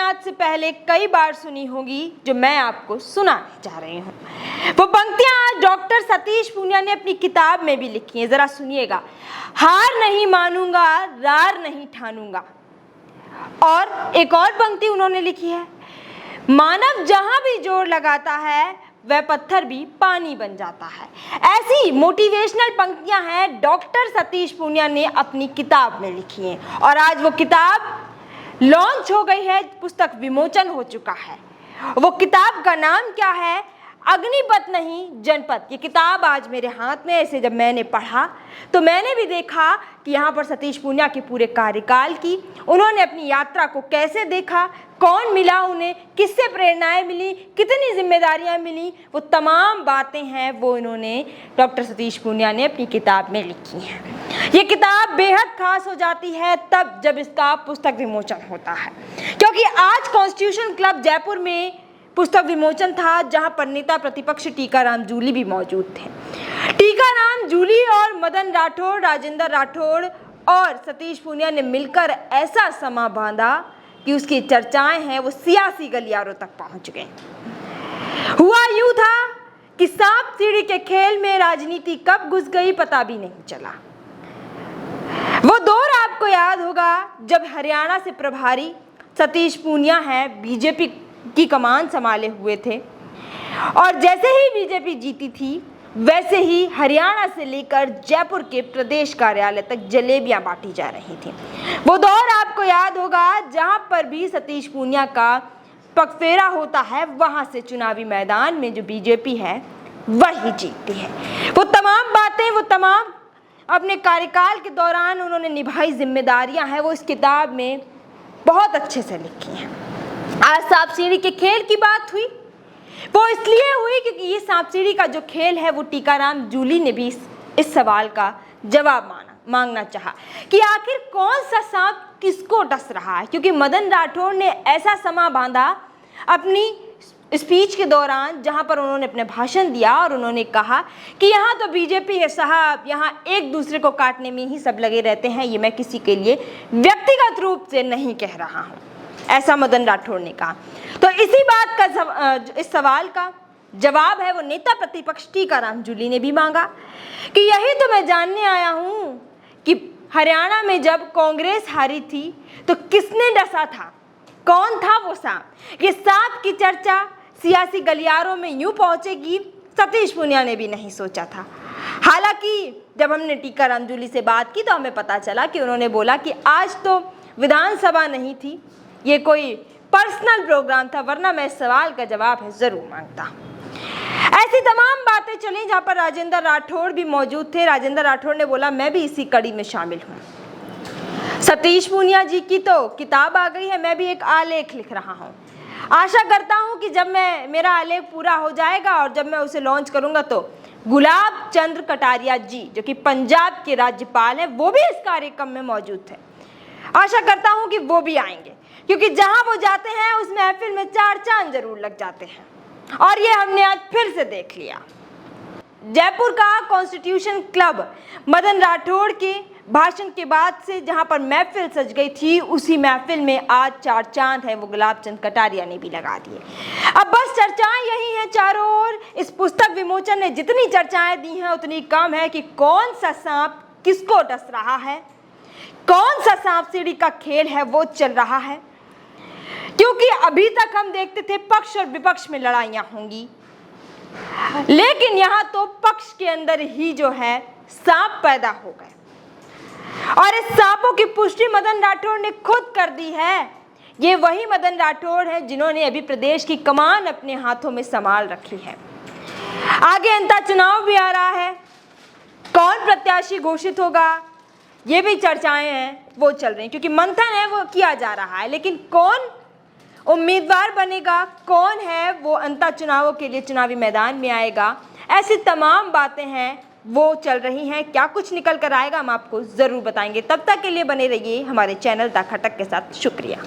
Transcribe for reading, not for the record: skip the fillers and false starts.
आज से पहले कई बार सुनी होगी जो मैं आपको सुनाने जा रही हूँ। वो पंक्तियां आज डॉक्टर सतीश पूनिया ने अपनी किताब में भी लिखी हैं, जरा सुनिएगा। हार नहीं मानूंगा, रार नहीं ठानूंगा। और एक और पंक्ति उन्होंने लिखी है, मानव जहां भी जोर लगाता है वह पत्थर भी पानी बन जाता है। ऐसी मोटिवेशनल पंक्तियां हैं डॉक्टर सतीश पूनिया ने अपनी किताब में लिखी हैं और आज वो किताब लॉन्च हो गई है, पुस्तक विमोचन हो चुका है। वो किताब का नाम क्या है? अग्निपथ नहीं जनपथ। ये किताब आज मेरे हाथ में, इसे जब मैंने पढ़ा तो मैंने भी देखा कि यहाँ पर सतीश पूनिया के पूरे कार्यकाल की, उन्होंने अपनी यात्रा को कैसे देखा, कौन मिला उन्हें, किससे प्रेरणाएं मिली, कितनी जिम्मेदारियां मिली, वो तमाम बातें हैं वो इन्होंने डॉक्टर सतीश पूनिया ने अपनी किताब में लिखी हैं। ये किताब बेहद खास हो जाती है तब जब इसका पुस्तक विमोचन होता है, क्योंकि आज कॉन्स्टिट्यूशन क्लब जयपुर में पुस्तक विमोचन था जहां पर नेता प्रतिपक्ष टीकाराम जूली भी मौजूद थे। टीकाराम जूली और मदन राठौड़, राजेंद्र राठौड़ और सतीश पूनिया ने मिलकर ऐसा समा बांधा कि उसकी चर्चाएं हैं वो सियासी गलियारों तक पहुंच गई। हुआ यूं था कि सांप सीढ़ी के खेल में राजनीति कब घुस गई पता भी नहीं चला। वो दौर आपको याद होगा जब हरियाणा से प्रभारी सतीश पूनिया हैं, बीजेपी की कमान संभाले हुए थे और जैसे ही बीजेपी जीती थी वैसे ही हरियाणा से लेकर जयपुर के प्रदेश कार्यालय तक जलेबियां बांटी जा रही थी। वो दौर आपको याद होगा जहां पर भी सतीश पूनिया का पगफेरा होता है, वहां से चुनावी मैदान में जो बीजेपी है वही जीतती है। वो तमाम बातें, वो तमाम अपने कार्यकाल के दौरान उन्होंने निभाई जिम्मेदारियां हैं वो इस किताब में बहुत अच्छे से लिखी हैं। आज सांप सीढ़ी के खेल की बात हुई, वो इसलिए हुई क्योंकि ये सांप सीढ़ी का जो खेल है वो टीकाराम जूली ने भी इस सवाल का जवाब मांगना चाहा कि आखिर कौन सा सांप किसको डस रहा है, क्योंकि मदन राठौड़ ने ऐसा समा बांधा अपनी स्पीच के दौरान जहां पर उन्होंने अपने भाषण दिया और उन्होंने कहा कि यहाँ तो बीजेपी है साहब, यहाँ एक दूसरे को काटने में ही सब लगे रहते हैं, ये मैं किसी के लिए व्यक्तिगत रूप से नहीं कह रहा हूँ, ऐसा मदन राठौड़ ने कहा। तो इसी बात का इस सवाल का जवाब है वो नेता प्रतिपक्ष टीकाराम जूली ने भी मांगा कि यही तो मैं जानने आया हूं कि हरियाणा में जब कांग्रेस हारी थी तो किसने डसा था, कौन था वो सांप। ये सांप की चर्चा सियासी गलियारों में यूं पहुंचेगी सतीश पूनिया ने भी नहीं सोचा था। हालांकि जब हमने टीकाराम जूली से बात की तो हमें पता चला कि उन्होंने बोला कि आज तो विधानसभा नहीं थी, ये कोई पर्सनल प्रोग्राम था, वरना मैं इस सवाल का जवाब है जरूर मांगता। ऐसी तमाम बातें चली जहां पर राजेंद्र राठौड़ भी मौजूद थे। राजेंद्र राठौड़ ने बोला मैं भी इसी कड़ी में शामिल हूं। सतीश पूनिया जी की तो किताब आ गई है, मैं भी एक आलेख लिख रहा हूं। आशा करता हूं कि जब मेरा आलेख पूरा हो जाएगा और जब मैं उसे लॉन्च करूंगा तो गुलाब चंद कटारिया जी जो कि पंजाब के राज्यपाल हैं वो भी इस कार्यक्रम में मौजूद थे। आशा करता हूं कि वो भी आएंगे, क्योंकि जहां वो जाते हैं उस महफिल में चार चांद जरूर लग जाते हैं और ये हमने आज फिर से देख लिया। जयपुर का कॉन्स्टिट्यूशन क्लब मदन राठौड़ के भाषण के बाद से जहां पर महफिल सज गई थी, उसी महफिल में आज चार चांद है वो गुलाब चंद कटारिया ने भी लगा दिए। अब बस चर्चाएं यही हैं चारों ओर। इस पुस्तक विमोचन ने जितनी चर्चाएं दी हैं उतनी कम है कि कौन सा सांप किसको डस रहा है, कौन सा सांप सीढ़ी का खेल है वो चल रहा है। क्योंकि अभी तक हम देखते थे पक्ष और विपक्ष में लड़ाइयां होंगी, लेकिन यहां तो पक्ष के अंदर ही जो है सांप पैदा हो गए और इस सांपों की पुष्टि मदन राठौड़ ने खुद कर दी है। ये वही मदन राठौड़ है जिन्होंने अभी प्रदेश की कमान अपने हाथों में संभाल रखी है। आगे अंता चुनाव भी आ रहा है, कौन प्रत्याशी घोषित होगा ये भी चर्चाएं हैं वो चल रही, क्योंकि मंथन है वो किया जा रहा है, लेकिन कौन उम्मीदवार बनेगा, कौन है वो अंता चुनावों के लिए चुनावी मैदान में आएगा, ऐसी तमाम बातें हैं वो चल रही हैं। क्या कुछ निकल कर आएगा हम आपको ज़रूर बताएंगे। तब तक के लिए बने रहिए हमारे चैनल द खटक के साथ। शुक्रिया।